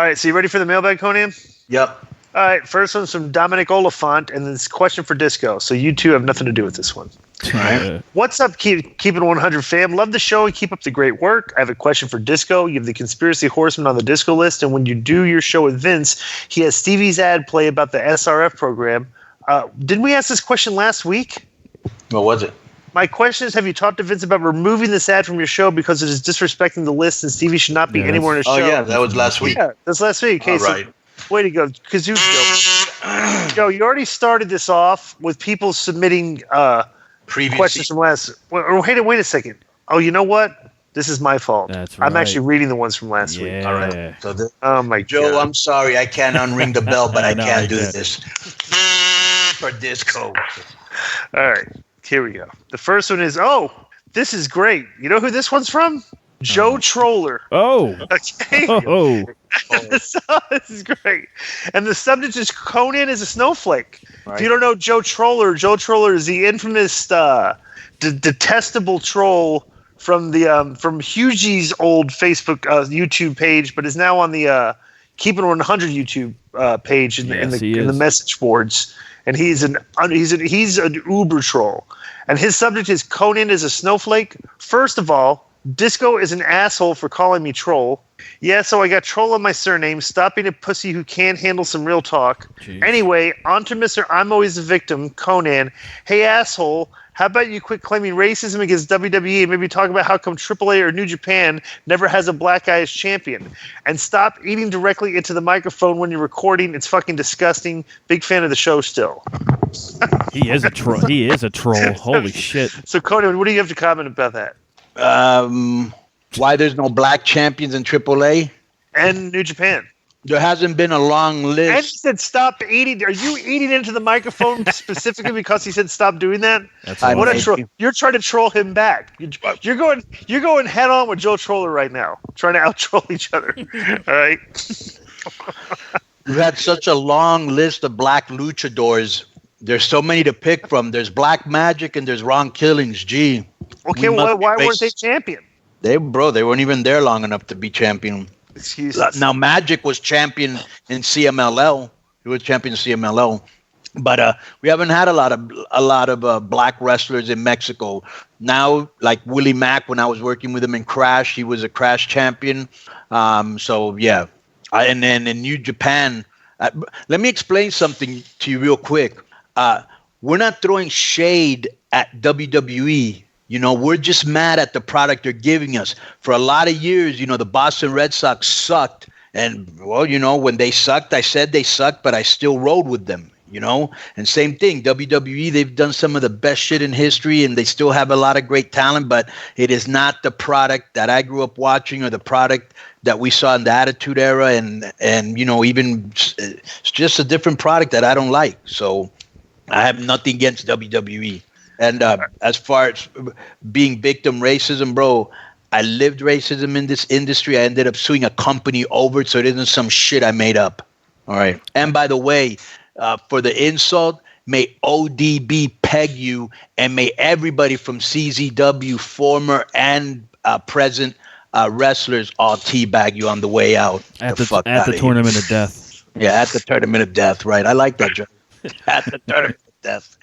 All right, so you ready for the mailbag, Konnan? Yep. All right, first one's from Dominic Oliphant, and this question for Disco. So you two have nothing to do with this one. All right. What's up, Keeping 100 fam? Love the show and keep up the great work. I have a question for Disco. You have the Conspiracy Horseman on the Disco list, and when you do your show with Vince, he has Stevie's ad play about the SRF program. Didn't we ask this question last week? What was it? My question is, have you talked to Vince about removing this ad from your show because it is disrespecting the list and Stevie should not be anywhere in the show? Oh, yeah, that was last week. Yeah, that's last week. Okay, all right. So, way to go. Kazuki. Joe, you already started this off with people submitting questions from last. Wait a second. Oh, you know what? This is my fault. That's right. I'm actually reading the ones from last week. All right. So oh my Joe, God. I'm sorry. I can't unring the bell, but I can do this. For Disco. All right. Here we go. The first one is, this is great. You know who this one's from? Joe Troller. Oh. Okay. Oh. This is great. And the subject is Konnan is a snowflake. Right. If you don't know Joe Troller is the infamous detestable troll from the from Hughie's old Facebook YouTube page, but is now on the Keeping 100 YouTube page in the message boards. And he's an uber troll. And his subject is Konnan is a snowflake. First of all, Disco is an asshole for calling me troll. Yeah, so I got troll on my surname. Stop being a pussy who can't handle some real talk. Jeez. Anyway, on to Mr. I'm Always the Victim, Konnan. Hey, asshole, how about you quit claiming racism against WWE and maybe talk about how come AAA or New Japan never has a black guy as champion? And stop eating directly into the microphone when you're recording. It's fucking disgusting. Big fan of the show still. He is a troll. Holy shit. So, Konnan, what do you have to comment about that? Why there's no black champions in AAA? And New Japan. There hasn't been a long list. And he said stop eating. Are you eating into the microphone specifically because he said stop doing that? That's what a awesome. troll! You're trying to troll him back. You're going head on with Joe Troller right now, trying to out troll each other. All right. We've had such a long list of black luchadors. There's so many to pick from. There's Black Magic and there's Ron Killings. Gee. Okay, why weren't they champion? They weren't even there long enough to be champion. Excuses. Now Magic was champion in CMLL. He was champion in CMLL. But we haven't had a lot of black wrestlers in Mexico. Now, like Willie Mack, when I was working with him in Crash, he was a Crash champion. So yeah. And then in New Japan, let me explain something to you real quick. We're not throwing shade at WWE. We're just mad at the product they're giving us. For a lot of years, the Boston Red Sox sucked. And, well, when they sucked, I said they sucked, but I still rode with them, And same thing, WWE, they've done some of the best shit in history, and they still have a lot of great talent, but it is not the product that I grew up watching or the product that we saw in the Attitude Era. And even it's just a different product that I don't like. So I have nothing against WWE. And as far as being victim racism, bro, I lived racism in this industry. I ended up suing a company over it, so it isn't some shit I made up. All right. And by the way, for the insult, may ODB peg you, and may everybody from CZW, former and present wrestlers, all teabag you on the way out. At the tournament of death. Yeah, at the tournament of death, right. I like that joke. At the tournament of death.